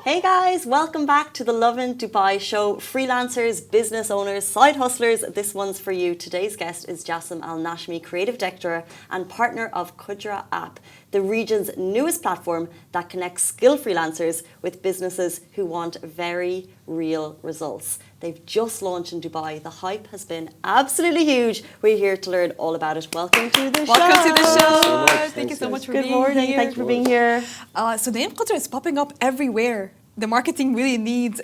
Hey guys, welcome back to the Lovin Dubai show. Freelancers, business owners, side hustlers, this one's for you. Today's guest is Jassim Al Nashmi, creative director and partner of Qudra app, the region's newest platform that connects skilled freelancers with businesses who want very real results. They've just launched in Dubai. The hype has been absolutely huge. We're here to learn all about it. Welcome to the show. Welcome to the show. So much. Thank you so much for Good being morning. here. Thank you for being here. So the name Qudra is popping up everywhere. The marketing really needs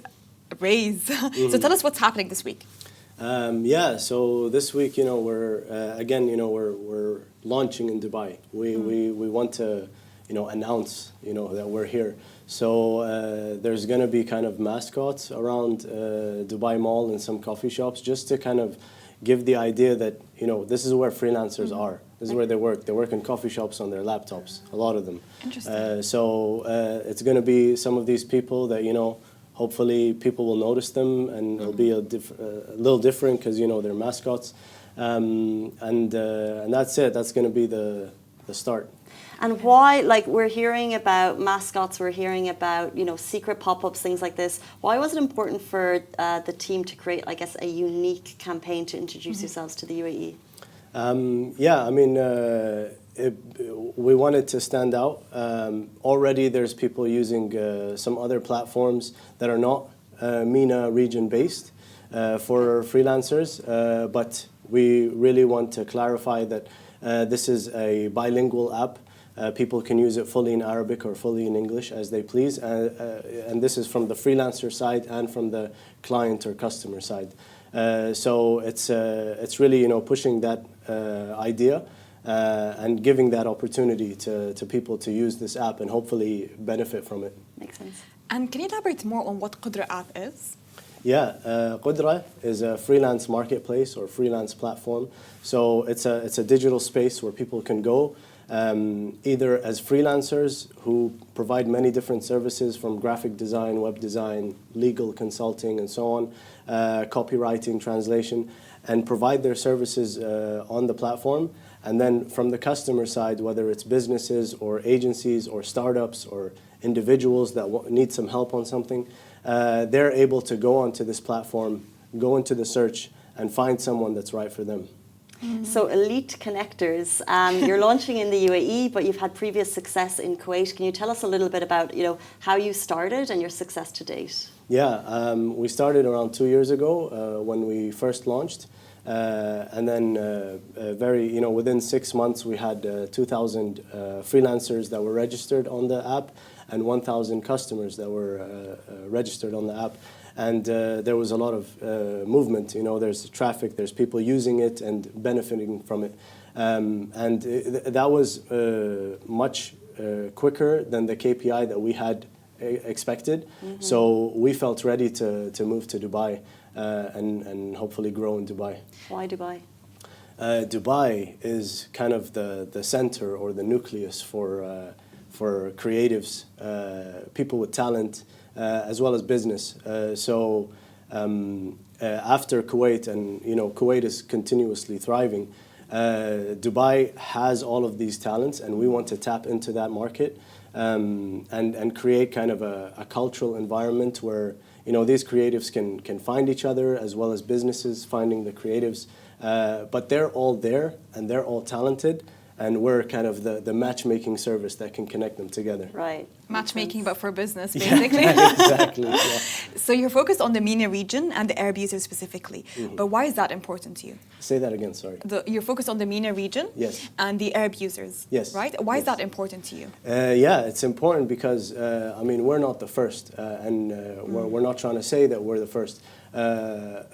a raise. So tell us what's happening this week. So this week, we're we're launching in Dubai. We want to, announce, that we're here. So there's going to be kind of mascots around Dubai Mall and some coffee shops, just to kind of give the idea that, this is where freelancers are. This is where they work. They work in coffee shops on their laptops, a lot of them. Interesting. It's going to be some of these people that, hopefully people will notice them, and it'll be a little different because, they're mascots. And that's it. That's going to be the start. And why, we're hearing about mascots, we're hearing about, secret pop-ups, things like this. Why was it important for the team to create, a unique campaign to introduce yourselves to the UAE? We wanted to stand out. Already there's people using some other platforms that are not MENA region based for freelancers, but we really want to clarify that this is a bilingual app. People can use it fully in Arabic or fully in English as they please, and this is from the freelancer side and from the client or customer side. So it's really pushing that idea and giving that opportunity to people to use this app and hopefully benefit from it. Makes sense. And can you elaborate more on what Qudra app is? Yeah, Qudra is a freelance marketplace or freelance platform. So it's a digital space where people can go either as freelancers who provide many different services, from graphic design, web design, legal consulting, and so on, copywriting, translation, and provide their services on the platform. And then from the customer side, whether it's businesses or agencies or startups or individuals that need some help on something, they're able to go onto this platform, go into the search, and find someone that's right for them. So elite connectors, you're launching in the UAE, but you've had previous success in Kuwait. Can you tell us a little bit about, how you started and your success to date? Yeah, we started around 2 years ago when we first launched. And then within 6 months, we had 2,000 freelancers that were registered on the app and 1,000 customers that were registered on the app. And there was a lot of movement. There's traffic, there's people using it and benefiting from it. That was much quicker than the KPI that we had expected. So we felt ready to move to Dubai and hopefully grow in Dubai. Why Dubai? Dubai is kind of the center or the nucleus for creatives, people with talent, as well as business. After Kuwait, and Kuwait is continuously thriving, Dubai has all of these talents, and we want to tap into that market and create kind of a cultural environment where these creatives can find each other, as well as businesses finding the creatives. But they're all there and they're all talented, and we're kind of the matchmaking service that can connect them together. Right. Matchmaking, but for business, basically. Yeah, exactly. Yeah. So you're focused on the MENA region and the Arab users specifically. But why is that important to you? Say that again, sorry. You're focused on the MENA region and the Arab users, right? Why is that important to you? It's important because, we're not the first, and we're not trying to say that we're the first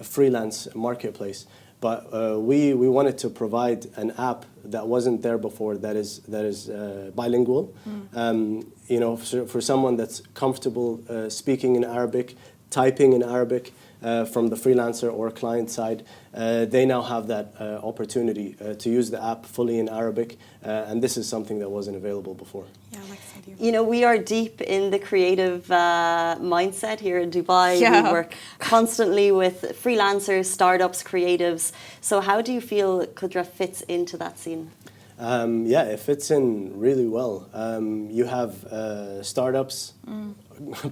freelance marketplace. But we wanted to provide an app that wasn't there before, that is bilingual. For someone that's comfortable speaking in Arabic, typing in Arabic from the freelancer or client side, they now have that opportunity to use the app fully in Arabic, and this is something that wasn't available before. Yeah, I like this idea. We are deep in the creative mindset here in Dubai. Yeah. We work constantly with freelancers, startups, creatives. So how do you feel Qudra fits into that scene? Yeah, it fits in really well. You have startups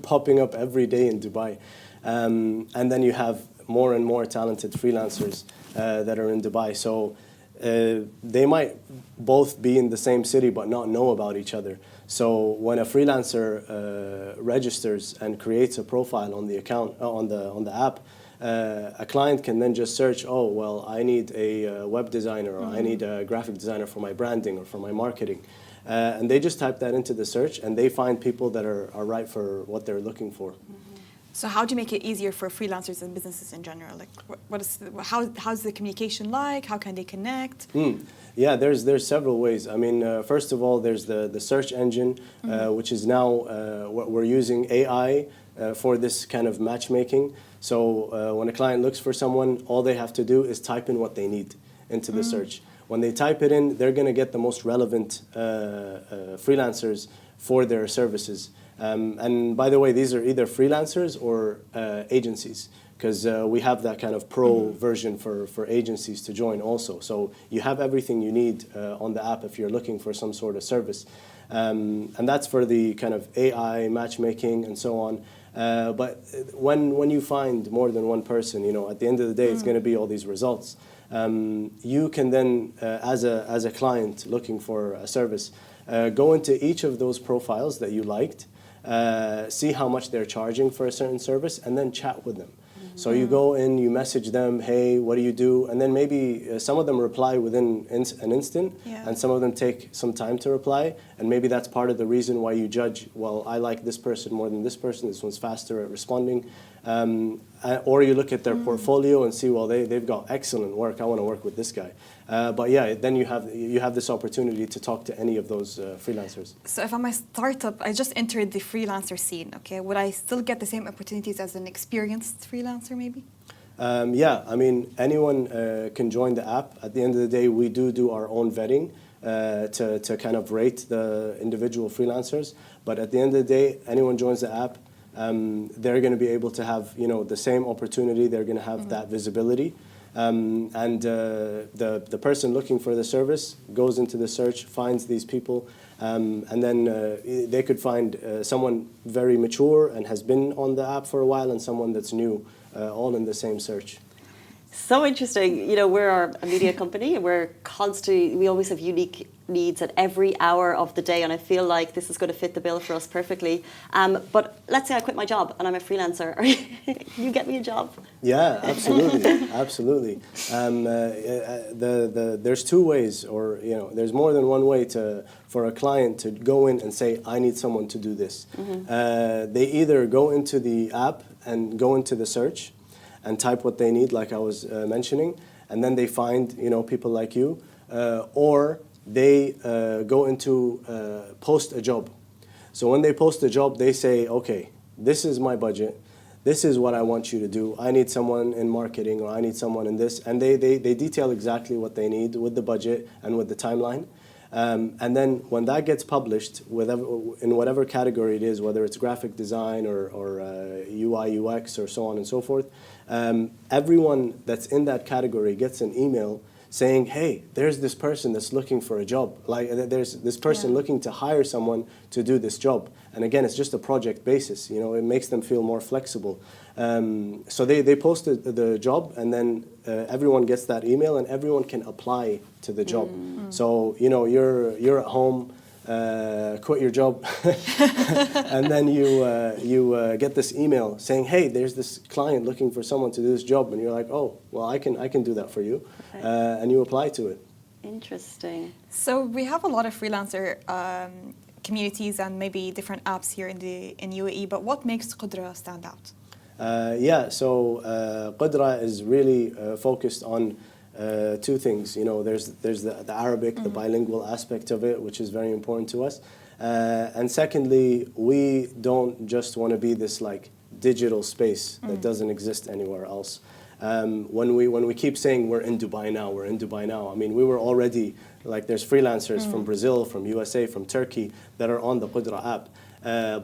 popping up every day in Dubai. And then you have more and more talented freelancers that are in Dubai. So they might both be in the same city but not know about each other. So when a freelancer registers and creates a profile on the account on the app, a client can then just search, oh, well, I need a web designer, or I need a graphic designer for my branding or for my marketing. And they just type that into the search, and they find people that are right for what they're looking for. So how do you make it easier for freelancers and businesses in general? Like, how's the communication like? How can they connect? Yeah, there's several ways. I mean, first of all, there's the search engine, which is now we're using AI for this kind of matchmaking. So when a client looks for someone, all they have to do is type in what they need into the search. When they type it in, they're going to get the most relevant freelancers for their services. And by the way, these are either freelancers or agencies, because we have that kind of pro version for agencies to join also. So you have everything you need on the app if you're looking for some sort of service. And that's for the kind of AI matchmaking and so on. But when you find more than one person, you know, at the end of the day, it's going to be all these results. You can then, as a client looking for a service, go into each of those profiles that you liked, see how much they're charging for a certain service, and then chat with them. So you go in, you message them, hey, what do you do? And then maybe some of them reply within an instant, and some of them take some time to reply. And maybe that's part of the reason why you judge, well, I like this person more than this person, this one's faster at responding. Or you look at their portfolio and see, well, they've got excellent work, I want to work with this guy. But yeah, then you have this opportunity to talk to any of those freelancers. So if I'm a startup, I just entered the freelancer scene, okay? Would I still get the same opportunities as an experienced freelancer maybe? Yeah, I mean, anyone can join the app. At the end of the day, we do our own vetting to kind of rate the individual freelancers. But at the end of the day, anyone joins the app, they're going to be able to have, you know, the same opportunity. They're going to have that visibility. And the person looking for the service goes into the search, finds these people, and then they could find someone very mature and has been on the app for a while, and someone that's new, all in the same search. So interesting. You know, we're a media company. We always have unique needs at every hour of the day, and I feel like this is going to fit the bill for us perfectly. But let's say I quit my job and I'm a freelancer. Can you get me a job? Yeah, absolutely, absolutely. There's two ways, or you know, there's more than one way for a client to go in and say, I need someone to do this. They either go into the app and go into the search and type what they need, like I was mentioning, and then they find, you know, people like you, or they go into post a job. So when they post a job, they say, okay, this is my budget, this is what I want you to do. I need someone in marketing, or I need someone in this, and they detail exactly what they need with the budget and with the timeline. And then when that gets published, in whatever category it is, whether it's graphic design or UI, UX, or so on and so forth, everyone that's in that category gets an email saying, hey, there's this person that's looking for a job. Like, there's this person looking to hire someone to do this job. And again, it's just a project basis. You know, it makes them feel more flexible. So they posted the job, and then everyone gets that email, and everyone can apply to the job. So, you know, you're at home, quit your job, and then you get this email saying, hey, there's this client looking for someone to do this job, and you're like, oh, well, I can do that for you, and you apply to it. Interesting. So we have a lot of freelancer communities and maybe different apps here in UAE, but what makes Qudra stand out? So Qudra is really focused on two things. You know, there's the Arabic, the bilingual aspect of it, which is very important to us. And secondly, we don't just want to be this like digital space that doesn't exist anywhere else. When we keep saying we're in Dubai now, I mean, we were already, like, there's freelancers from Brazil, from USA, from Turkey that are on the Qudra app.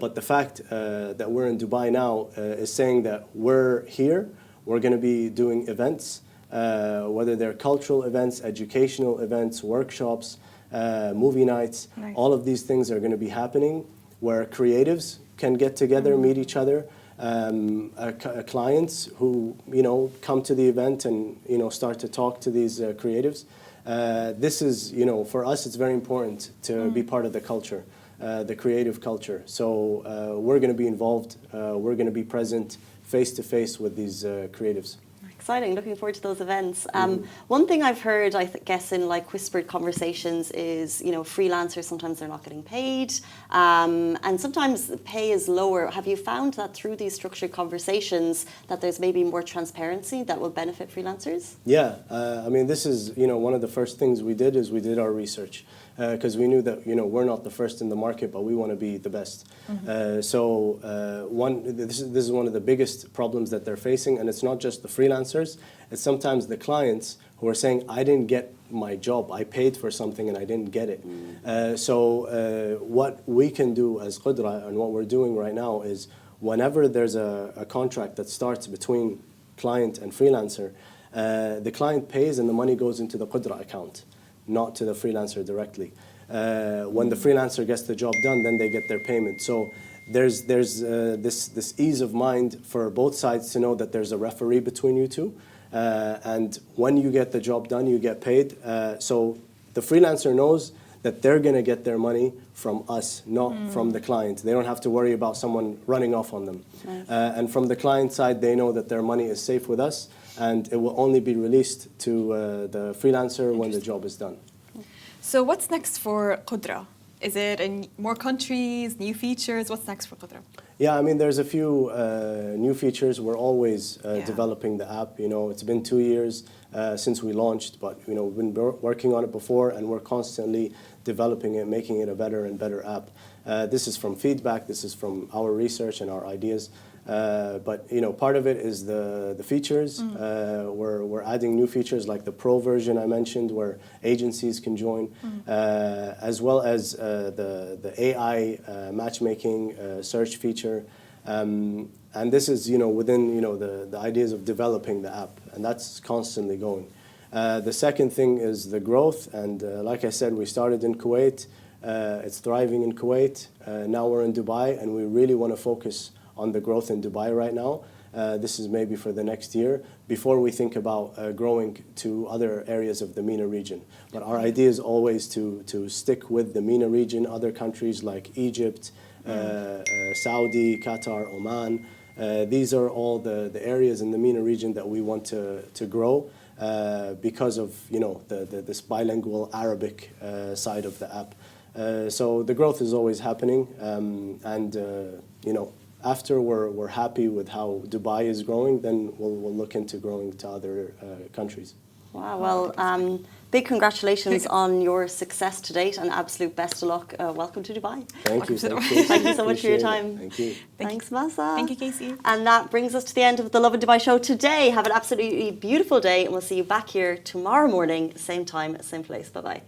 But the fact that we're in Dubai now is saying that we're here, we're going to be doing events, whether they're cultural events, educational events, workshops, movie nights. Nice. All of these things are going to be happening where creatives can get together, meet each other. Clients who come to the event and start to talk to these creatives. This is for us it's very important to be part of the culture, the creative culture. So we're going to be involved. We're going to be present face to face with these creatives. Exciting, looking forward to those events. One thing I've heard, I guess, in like whispered conversations is, freelancers, sometimes they're not getting paid, and sometimes the pay is lower. Have you found that through these structured conversations that there's maybe more transparency that will benefit freelancers? Yeah, I mean, this is, one of the first things we did is we did our research. Because we knew that we're not the first in the market, but we want to be the best. This is one of the biggest problems that they're facing, and it's not just the freelancers. It's sometimes the clients who are saying, "I didn't get my job. I paid for something and I didn't get it." What we can do as Qudra and what we're doing right now is, whenever there's a contract that starts between client and freelancer, the client pays and the money goes into the Qudra account, not to the freelancer directly. When the freelancer gets the job done, then they get their payment. So there's this ease of mind for both sides to know that there's a referee between you two. And when you get the job done, you get paid. So the freelancer knows that they're going to get their money from us, not from the client. They don't have to worry about someone running off on them. Nice. And from the client side, they know that their money is safe with us, and it will only be released to the freelancer when the job is done. So what's next for Qudra? Is it in more countries, new features? What's next for Qudra? Yeah, I mean, there's a few new features. We're always developing the app. It's been 2 years since we launched, but we've been working on it before, and we're constantly developing it, making it a better and better app. This is from feedback. This is from our research and our ideas. But part of it is the features. We're adding new features like the Pro version I mentioned, where agencies can join, as well as the AI matchmaking search feature. And this is within the ideas of developing the app, and that's constantly going. The second thing is the growth, and like I said, we started in Kuwait. It's thriving in Kuwait. Now we're in Dubai, and we really want to focus on the growth in Dubai right now. This is maybe for the next year, before we think about growing to other areas of the MENA region. But our idea is always to stick with the MENA region, other countries like Egypt, Saudi, Qatar, Oman. These are all the areas in the MENA region that we want to grow because of this bilingual Arabic side of the app. So the growth is always happening, after we're happy with how Dubai is growing, then we'll look into growing to other countries. Wow, well, big congratulations on your success to date, and absolute best of luck. Welcome to Dubai. Thank you. Thank you so much for your time. Thank you. Thanks, Masa. Thank you, Casey. And that brings us to the end of the Lovin Dubai show today. Have an absolutely beautiful day, and we'll see you back here tomorrow morning, same time, same place. Bye-bye.